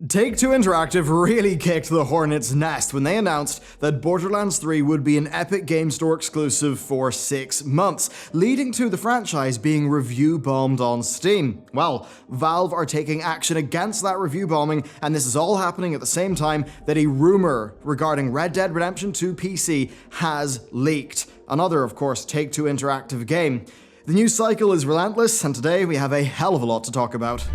Take-Two Interactive really kicked the hornet's nest when they announced that Borderlands 3 would be an Epic Game Store exclusive for 6 months, leading to the franchise being review bombed on Steam. Well, Valve are taking action against that review bombing, and this is all happening at the same time that a rumor regarding Red Dead Redemption 2 PC has leaked. Another, of course, Take-Two Interactive game. The news cycle is relentless, and today we have a hell of a lot to talk about.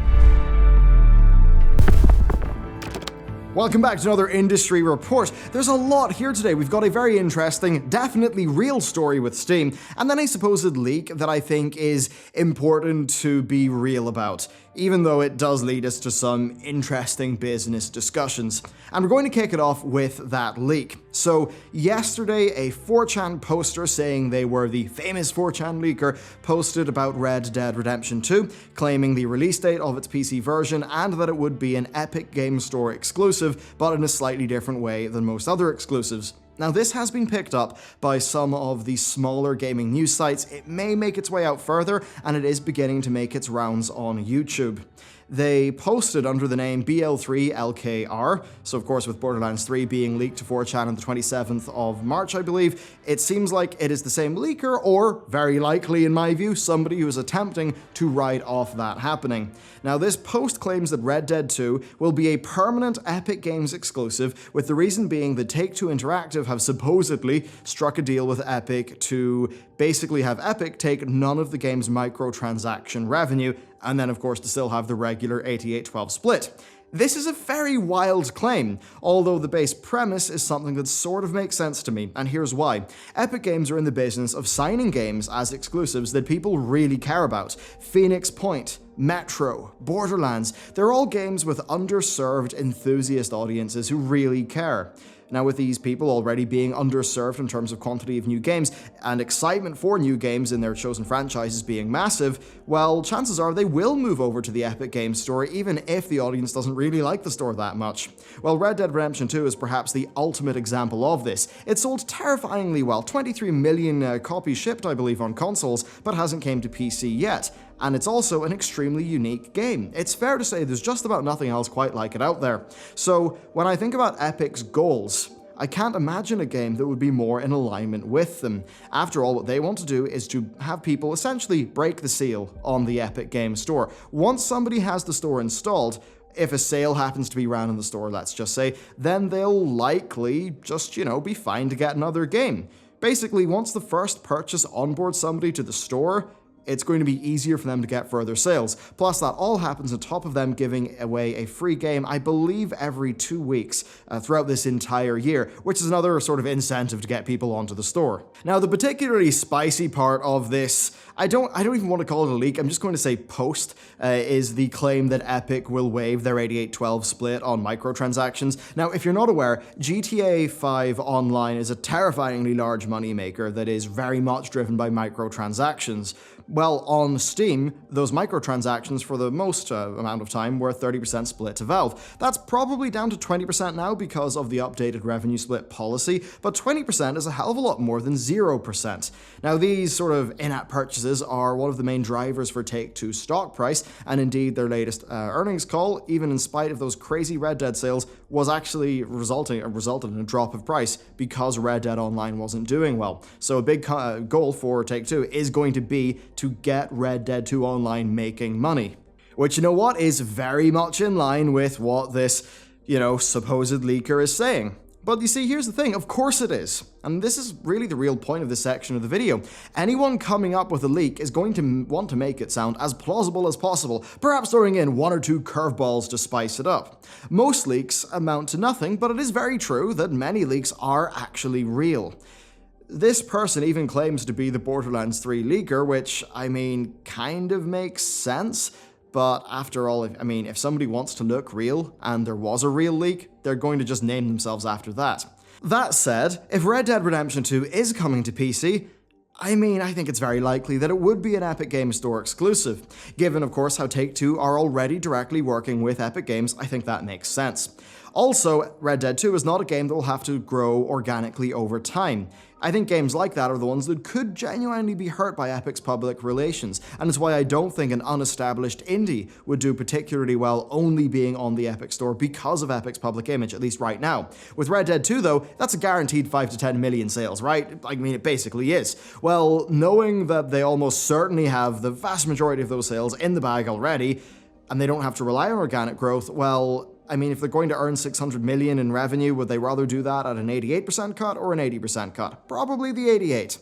Welcome back to another industry report. There's a lot here today. We've got a very interesting, definitely real story with Steam, and then a supposed leak that I think is important to be real about, even though it does lead us to some interesting business discussions. And we're going to kick it off with that leak. So yesterday, a 4chan poster saying they were the famous 4chan leaker posted about Red Dead Redemption 2, claiming the release date of its PC version and that it would be an Epic Game Store exclusive, but in a slightly different way than most other exclusives. Now, this has been picked up by some of the smaller gaming news sites. It may make its way out further, and it is beginning to make its rounds on YouTube. They posted under the name BL3LKR, so of course with Borderlands 3 being leaked to 4chan on the 27th of March, I believe, it seems like it is the same leaker, or very likely in my view, somebody who is attempting to write off that happening. Now, this post claims that Red Dead 2 will be a permanent Epic Games exclusive, with the reason being that Take-Two Interactive have supposedly struck a deal with Epic to basically have Epic take none of the game's microtransaction revenue, and then of course to still have the regular 88-12 split. This is a very wild claim, although the base premise is something that sort of makes sense to me, and here's why. Epic Games are in the business of signing games as exclusives that people really care about. Phoenix Point, Metro, Borderlands, they're all games with underserved enthusiast audiences who really care. Now, with these people already being underserved in terms of quantity of new games, and excitement for new games in their chosen franchises being massive, well, chances are they will move over to the Epic Games Store even if the audience doesn't really like the store that much. Well, Red Dead Redemption 2 is perhaps the ultimate example of this. It sold terrifyingly well, 23 million copies shipped, I believe, on consoles, but hasn't came to PC yet. And it's also an extremely unique game. It's fair to say there's just about nothing else quite like it out there. So when I think about Epic's goals, I can't imagine a game that would be more in alignment with them. After all, what they want to do is to have people essentially break the seal on the Epic Games Store. Once somebody has the store installed, if a sale happens to be ran in the store, let's just say, then they'll likely just, be fine to get another game. Basically, once the first purchase onboards somebody to the store, it's going to be easier for them to get further sales. Plus, that all happens on top of them giving away a free game, I believe, every 2 weeks throughout this entire year, which is another sort of incentive to get people onto the store. Now, the particularly spicy part of this, I don't even want to call it a leak, I'm just going to say post, is the claim that Epic will waive their 88-12 split on microtransactions. Now, if you're not aware, GTA 5 Online is a terrifyingly large moneymaker that is very much driven by microtransactions. Well, on Steam, those microtransactions for the most amount of time were 30% split to Valve. That's probably down to 20% now because of the updated revenue split policy, but 20% is a hell of a lot more than 0%. Now, these sort of in-app purchases are one of the main drivers for Take-Two's stock price, and indeed their latest earnings call, even in spite of those crazy Red Dead sales, was actually resulted in a drop of price because Red Dead Online wasn't doing well. So a big goal for Take-Two is going to be to get Red Dead 2 Online making money. Which, you know what, is very much in line with what this, supposed leaker is saying. But you see, here's the thing, of course it is. And this is really the real point of this section of the video. Anyone coming up with a leak is going to want to make it sound as plausible as possible, perhaps throwing in 1 or 2 curveballs to spice it up. Most leaks amount to nothing, but it is very true that many leaks are actually real. This person even claims to be the Borderlands 3 leaker, which, kind of makes sense. But after all, if somebody wants to look real, and there was a real leak, they're going to just name themselves after that. That said, if Red Dead Redemption 2 is coming to PC, I think it's very likely that it would be an Epic Games Store exclusive. Given, of course, how Take-Two are already directly working with Epic Games, I think that makes sense. Also, Red Dead 2 is not a game that will have to grow organically over time. I think games like that are the ones that could genuinely be hurt by Epic's public relations, and it's why I don't think an unestablished indie would do particularly well only being on the Epic Store because of Epic's public image, at least right now. With Red Dead 2 though, that's a guaranteed 5 to 10 million sales, right? I mean, it basically is. Well, knowing that they almost certainly have the vast majority of those sales in the bag already, and they don't have to rely on organic growth, well, I mean, if they're going to earn 600 million in revenue, would they rather do that at an 88% cut or an 80% cut? Probably the 88.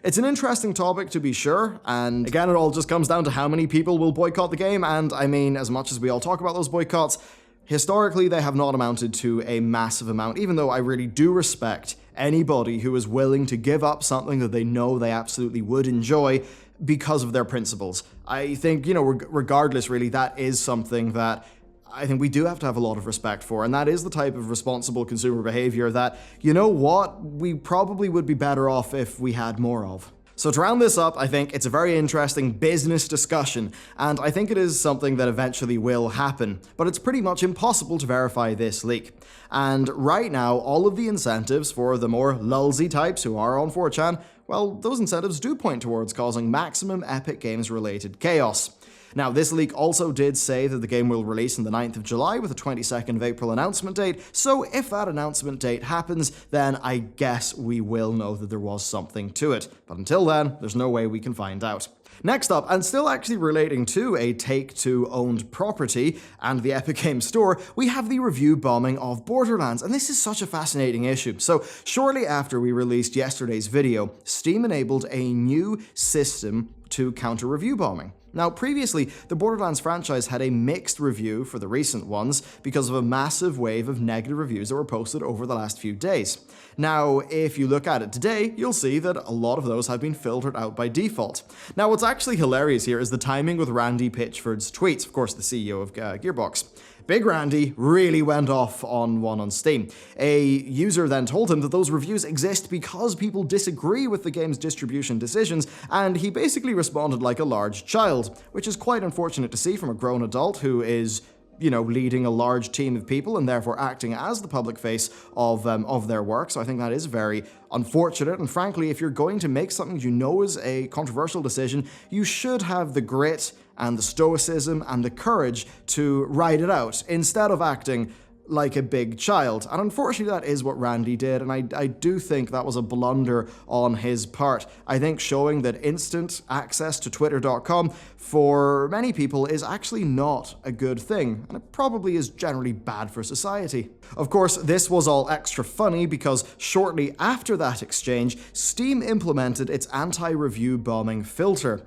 It's an interesting topic to be sure, and again, it all just comes down to how many people will boycott the game, and I mean, as much as we all talk about those boycotts, historically they have not amounted to a massive amount, even though I really do respect anybody who is willing to give up something that they know they absolutely would enjoy because of their principles. I think, regardless really, that is something that I think we do have to have a lot of respect for, and that is the type of responsible consumer behavior that, we probably would be better off if we had more of. So to round this up, I think it's a very interesting business discussion, and I think it is something that eventually will happen, but it's pretty much impossible to verify this leak. And right now, all of the incentives for the more lulzy types who are on 4chan, well, those incentives do point towards causing maximum Epic Games related chaos. Now, this leak also did say that the game will release on the 9th of July with a 22nd of April announcement date, so if that announcement date happens, then I guess we will know that there was something to it. But until then, there's no way we can find out. Next up, and still actually relating to a Take-Two owned property and the Epic Games Store, we have the review bombing of Borderlands, and this is such a fascinating issue. So shortly after we released yesterday's video, Steam enabled a new system to counter review bombing. Now, previously, the Borderlands franchise had a mixed review for the recent ones because of a massive wave of negative reviews that were posted over the last few days. Now, if you look at it today, you'll see that a lot of those have been filtered out by default. Now, what's actually hilarious here is the timing with Randy Pitchford's tweets, of course, the CEO of Gearbox. Big Randy really went off on one on Steam. A user then told him that those reviews exist because people disagree with the game's distribution decisions, and he basically responded like a large child, which is quite unfortunate to see from a grown adult who is leading a large team of people and therefore acting as the public face of their work. So I think that is very unfortunate. And frankly, if you're going to make something you know is a controversial decision, you should have the grit and the stoicism and the courage to ride it out instead of acting like a big child. And unfortunately, that is what Randy did, and I do think that was a blunder on his part. I think showing that instant access to Twitter.com for many people is actually not a good thing, and it probably is generally bad for society. Of course, this was all extra funny because shortly after that exchange, Steam implemented its anti-review bombing filter.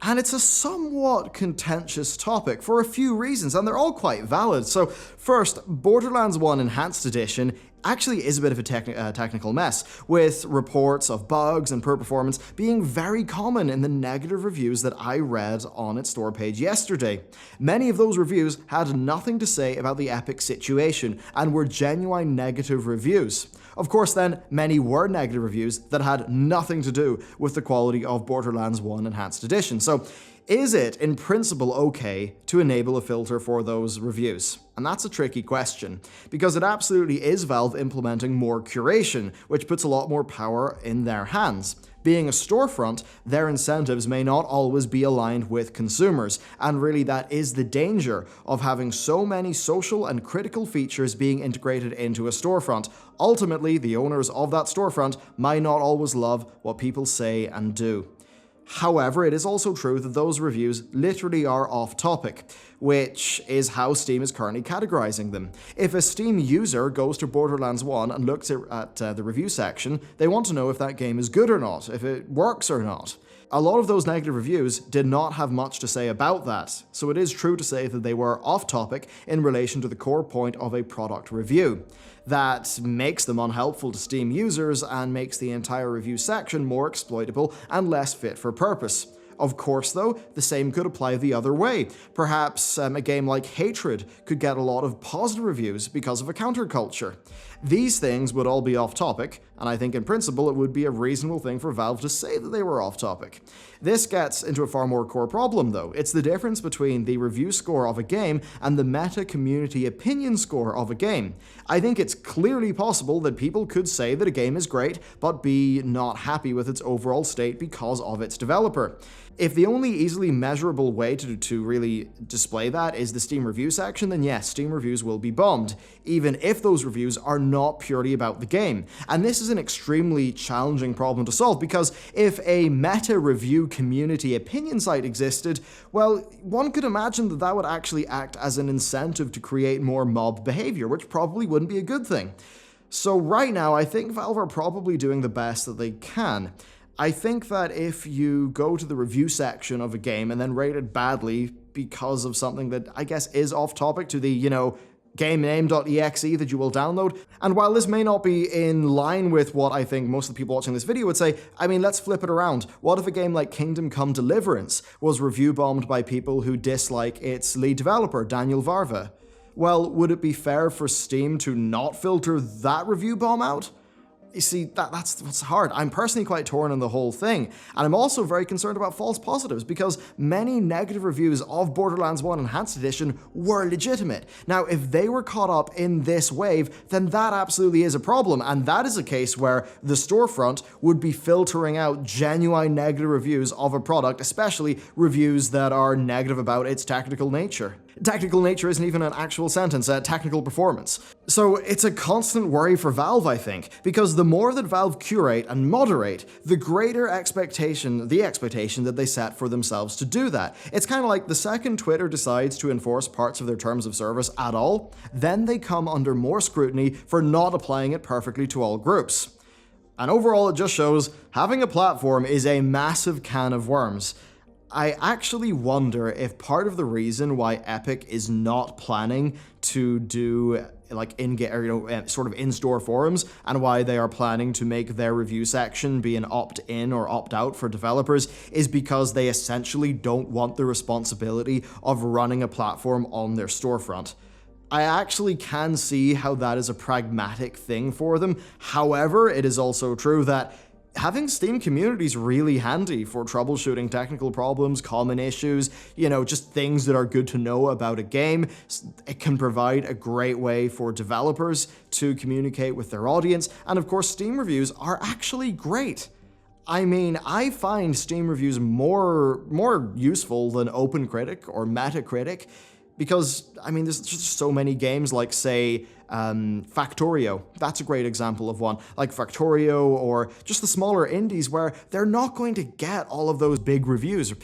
And it's a somewhat contentious topic for a few reasons, and they're all quite valid. So first, Borderlands 1 Enhanced Edition actually is a bit of a technical mess, with reports of bugs and poor performance being very common in the negative reviews that I read on its store page yesterday. Many of those reviews had nothing to say about the Epic situation and were genuine negative reviews. Of course then, many were negative reviews that had nothing to do with the quality of Borderlands 1 Enhanced Edition. So, is it, in principle, okay to enable a filter for those reviews? And that's a tricky question, because it absolutely is Valve implementing more curation, which puts a lot more power in their hands. Being a storefront, their incentives may not always be aligned with consumers, and really that is the danger of having so many social and critical features being integrated into a storefront. Ultimately, the owners of that storefront might not always love what people say and do. However, it is also true that those reviews literally are off topic, which is how Steam is currently categorizing them. If a Steam user goes to Borderlands 1 and looks at the review section, they want to know if that game is good or not, if it works or not. A lot of those negative reviews did not have much to say about that, so it is true to say that they were off topic in relation to the core point of a product review. That makes them unhelpful to Steam users and makes the entire review section more exploitable and less fit for purpose. Of course, though, the same could apply the other way. Perhaps a game like Hatred could get a lot of positive reviews because of a counterculture. These things would all be off topic, and I think in principle it would be a reasonable thing for Valve to say that they were off topic. This gets into a far more core problem though. It's the difference between the review score of a game and the meta community opinion score of a game. I think it's clearly possible that people could say that a game is great, but be not happy with its overall state because of its developer. If the only easily measurable way to really display that is the Steam review section, then yes, Steam reviews will be bombed, even if those reviews are not purely about the game. And this is an extremely challenging problem to solve, because if a meta review community opinion site existed, well, one could imagine that that would actually act as an incentive to create more mob behavior, which probably wouldn't be a good thing. So right now, I think Valve are probably doing the best that they can. I think that if you go to the review section of a game and then rate it badly because of something that I guess is off topic to the, GameName.exe that you will download. And while this may not be in line with what I think most of the people watching this video would say, I mean, let's flip it around. What if a game like Kingdom Come Deliverance was review bombed by people who dislike its lead developer, Daniel Varva? Well, would it be fair for Steam to not filter that review bomb out? You see, that's what's hard. I'm personally quite torn on the whole thing, and I'm also very concerned about false positives, because many negative reviews of Borderlands 1 Enhanced Edition were legitimate. Now, if they were caught up in this wave, then that absolutely is a problem, and that is a case where the storefront would be filtering out genuine negative reviews of a product, especially reviews that are negative about its technical nature. Technical nature isn't even an actual sentence, technical performance. So it's a constant worry for Valve, I think, because the more that Valve curate and moderate, the greater the expectation that they set for themselves to do that. It's kind of like the second Twitter decides to enforce parts of their terms of service at all, then they come under more scrutiny for not applying it perfectly to all groups. And overall, it just shows having a platform is a massive can of worms. I actually wonder if part of the reason why Epic is not planning to do like sort of in-store forums, and why they are planning to make their review section be an opt-in or opt-out for developers, is because they essentially don't want the responsibility of running a platform on their storefront. I actually can see how that is a pragmatic thing for them. However, it is also true that having Steam community is really handy for troubleshooting technical problems, common issues, just things that are good to know about a game. It can provide a great way for developers to communicate with their audience, and of course, Steam reviews are actually great. I mean, I find Steam reviews more useful than OpenCritic or Metacritic, because, I mean, there's just so many games like, say, Factorio. That's a great example of one. Like Factorio, or just the smaller indies where they're not going to get all of those big reviews.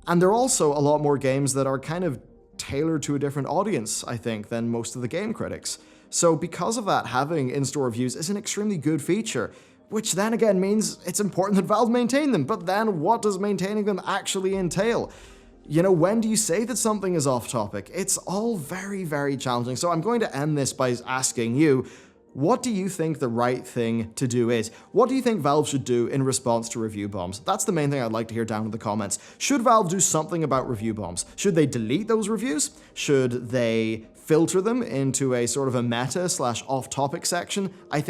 And there are also a lot more games that are kind of tailored to a different audience, I think, than most of the game critics. So because of that, having in-store reviews is an extremely good feature, which then again means it's important that Valve maintain them. But then what does maintaining them actually entail? When do you say that something is off topic? It's all very, very challenging. So I'm going to end this by asking you, what do you think the right thing to do is? What do you think Valve should do in response to review bombs? That's the main thing I'd like to hear down in the comments. Should Valve do something about review bombs? Should they delete those reviews? Should they filter them into a sort of a meta/off-topic section? I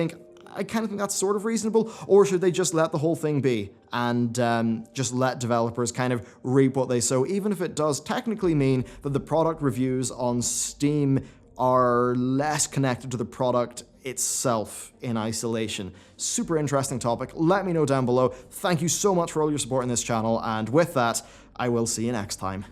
kind of think that's sort of reasonable. Or should they just let the whole thing be and just let developers kind of reap what they sow, even if it does technically mean that the product reviews on Steam are less connected to the product itself in isolation? Super interesting topic. Let me know down below. Thank you so much for all your support in this channel, and with that, I will see you next time.